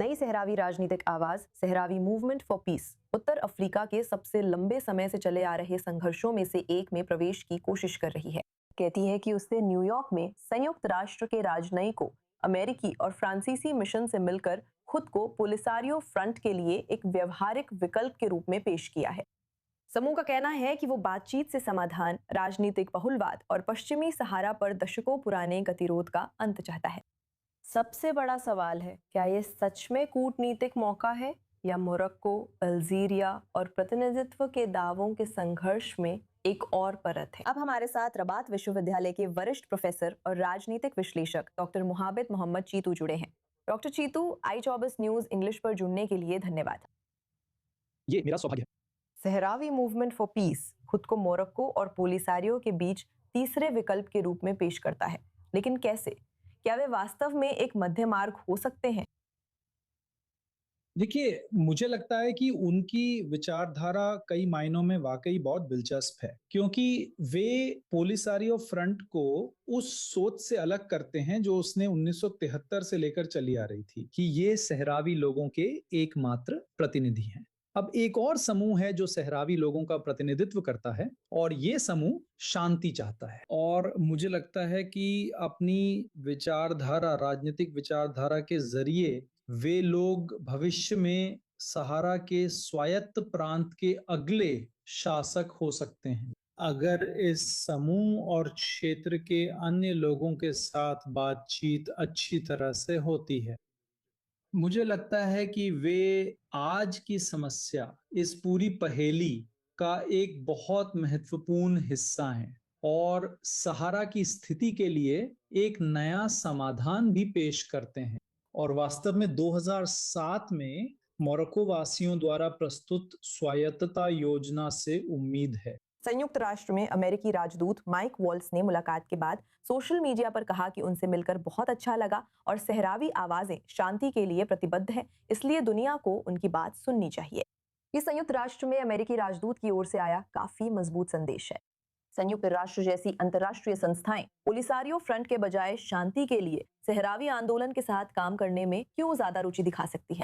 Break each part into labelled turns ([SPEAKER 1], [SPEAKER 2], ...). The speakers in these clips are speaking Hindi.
[SPEAKER 1] नई सहरावी राजनीतिक आवाज Sahrawi movement for piece Uttar Africa के सबसे लंबे समय से चले आ रहे संघर्षों में से एक में प्रवेश की कोशिश कर रही है। कहती है कि उसने न्यूयॉर्क में संयुक्त राष्ट्र के राजनयिकों, अमेरिकी और फ्रांसीसी मिशन से मिलकर खुद को पोलिसारियो फ्रंट के लिए एक व्यवहारिक विकल्प के रूप में पेश किया है। समूह का कहना है कि वो बातचीत से समाधान, राजनीतिक बहुलवाद और पश्चिमी सहारा पर दशकों पुराने गतिरोध का अंत चाहता है। सबसे बड़ा सवाल है, क्या ये सच में कूटनीतिक मौका है या मोरक्को, अल्जीरिया और प्रतिनिधित्व के दावों के संघर्ष में एक और परत है। अब हमारे साथ रबात विश्वविद्यालय के वरिष्ठ प्रोफेसर और राजनीतिक विश्लेषक डॉक्टर मुहाबित मोहम्मद चीतू जुड़े हैं। Doctor Chitu, i24 news English पर जुड़ने के लिए धन्यवाद।
[SPEAKER 2] ये मेरा सौभाग्य है।
[SPEAKER 1] सहरावी मूवमेंट फॉर पीस खुद को मोरक्को और पोलिसारियो के बीच तीसरे विकल्प के रूप में पेश करता है, लेकिन कैसे? क्या वे वास्तव में एक मध्य मार्ग हो सकते हैं?
[SPEAKER 2] देखिए, मुझे लगता है कि उनकी विचारधारा कई मायनों में वाकई बहुत दिलचस्प है, क्योंकि वे पोलिसारियो फ्रंट को उस सोच से अलग करते हैं जो उसने 1973 से लेकर चली आ रही थी कि ये सहरावी लोगों के एकमात्र प्रतिनिधि हैं। अब एक और समूह है जो सहरावी लोगों का प्रतिनिधित्व करता है और ये समूह शांति चाहता है। और मुझे लगता है कि अपनी विचारधारा, राजनीतिक विचारधारा के जरिए वे लोग भविष्य में सहारा के स्वायत्त प्रांत के अगले शासक हो सकते हैं, अगर इस समूह और क्षेत्र के अन्य लोगों के साथ बातचीत अच्छी तरह से होती है। मुझे लगता है कि वे आज की समस्या, इस पूरी पहेली का एक बहुत महत्वपूर्ण हिस्सा हैं और सहारा की स्थिति के लिए एक नया समाधान भी पेश करते हैं। और वास्तव में 2007 में मोरक्को वासियों द्वारा प्रस्तुत स्वायत्तता योजना से उम्मीद है।
[SPEAKER 1] संयुक्त राष्ट्र में अमेरिकी राजदूत माइक वॉल्स ने मुलाकात के बाद सोशल मीडिया पर कहा कि उनसे मिलकर बहुत अच्छा लगा और सहरावी आवाजें शांति के लिए प्रतिबद्ध है, इसलिए दुनिया को उनकी बात सुननी चाहिए। ये संयुक्त राष्ट्र में अमेरिकी राजदूत की ओर से आया काफी मजबूत संदेश है। संयुक्त राष्ट्र जैसी अंतर्राष्ट्रीय संस्थाएं पोलिसारियो फ्रंट के बजाय शांति के लिए सहरावी आंदोलन के साथ काम करने में क्यों ज्यादा रुचि दिखा सकती है?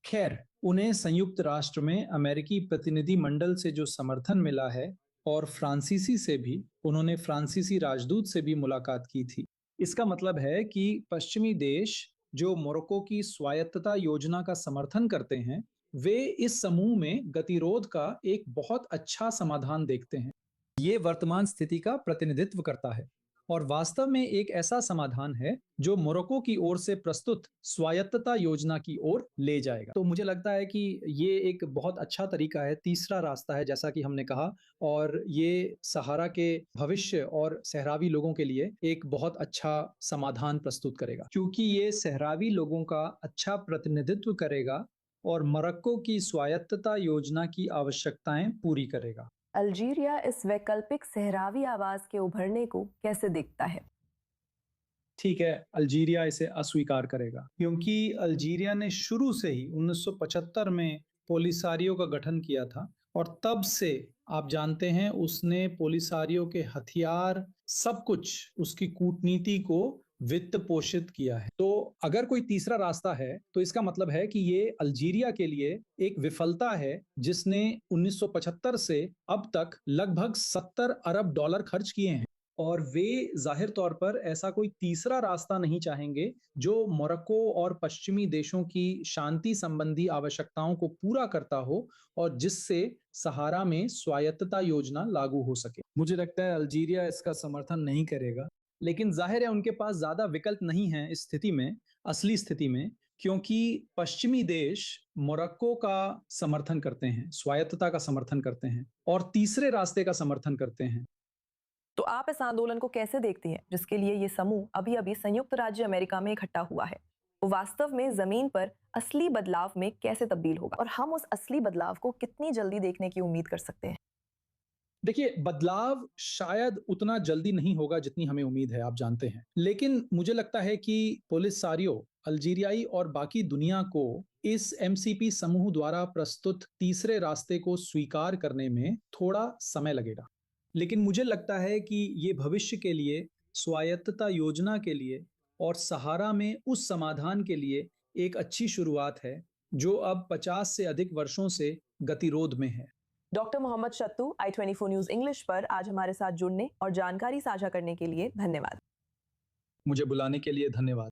[SPEAKER 2] खैर, उन्हें संयुक्त राष्ट्र में अमेरिकी प्रतिनिधि मंडल से जो समर्थन मिला है और फ्रांसीसी से भी, उन्होंने फ्रांसीसी राजदूत से भी मुलाकात की थी। इसका मतलब है कि पश्चिमी देश जो मोरक्को की स्वायत्तता योजना का समर्थन करते हैं, वे इस समूह में गतिरोध का एक बहुत अच्छा समाधान देखते हैं। ये वर्तमान स्थिति का प्रतिनिधित्व करता है और वास्तव में एक ऐसा समाधान है जो मोरक्को की ओर से प्रस्तुत स्वायत्तता योजना की ओर ले जाएगा। तो मुझे लगता है कि ये एक बहुत अच्छा तरीका है, तीसरा रास्ता है जैसा कि हमने कहा, और ये सहारा के भविष्य और सहरावी लोगों के लिए एक बहुत अच्छा समाधान प्रस्तुत करेगा, क्योंकि ये सहरावी लोगों का अच्छा प्रतिनिधित्व करेगा और मोरक्को की स्वायत्तता योजना की आवश्यकताएं पूरी करेगा।
[SPEAKER 1] अल्जीरिया इस वैकल्पिक सहरावी आवाज के उभरने को कैसे देखता है?
[SPEAKER 2] ठीक है, अल्जीरिया इसे अस्वीकार करेगा, क्योंकि अल्जीरिया ने शुरू से ही 1975 में पोलिसारियो का गठन किया था और तब से आप जानते हैं उसने पोलिसारियो के हथियार, सब कुछ, उसकी कूटनीति को वित्त पोषित किया है। तो अगर कोई तीसरा रास्ता है तो इसका मतलब है कि ये अल्जीरिया के लिए एक विफलता है, जिसने 1975 से अब तक लगभग 70 अरब डॉलर खर्च किए हैं और वे जाहिर तौर पर ऐसा कोई तीसरा रास्ता नहीं चाहेंगे जो मोरक्को और पश्चिमी देशों की शांति संबंधी आवश्यकताओं को पूरा करता हो और जिससे सहारा में स्वायत्तता योजना लागू हो सके। मुझे लगता है अल्जीरिया इसका समर्थन नहीं करेगा, लेकिन जाहिर है उनके पास ज्यादा विकल्प नहीं है इस स्थिति में, असली स्थिति में, क्योंकि पश्चिमी देश मोरक्को का समर्थन करते हैं, स्वायत्तता का समर्थन करते हैं और तीसरे रास्ते का समर्थन करते हैं।
[SPEAKER 1] तो आप इस आंदोलन को कैसे देखती हैं, जिसके लिए ये समूह अभी अभी संयुक्त राज्य अमेरिका में इकट्ठा हुआ है? वो वास्तव में जमीन पर असली बदलाव में कैसे तब्दील होगा और हम उस असली बदलाव को कितनी जल्दी देखने की उम्मीद कर सकते हैं?
[SPEAKER 2] देखिए, बदलाव शायद उतना जल्दी नहीं होगा जितनी हमें उम्मीद है, आप जानते हैं, लेकिन मुझे लगता है कि पोलिसारियो, अल्जीरियाई और बाकी दुनिया को इस एमसीपी समूह द्वारा प्रस्तुत तीसरे रास्ते को स्वीकार करने में थोड़ा समय लगेगा। लेकिन मुझे लगता है कि ये भविष्य के लिए, स्वायत्तता योजना के लिए और सहारा में उस समाधान के लिए एक अच्छी शुरुआत है जो अब 50 से अधिक वर्षों से गतिरोध में है।
[SPEAKER 1] Doctor Mohammad Shattu i24 news English पर आज हमारे साथ जुड़ने और जानकारी साझा करने के लिए धन्यवाद।
[SPEAKER 2] मुझे बुलाने के लिए धन्यवाद।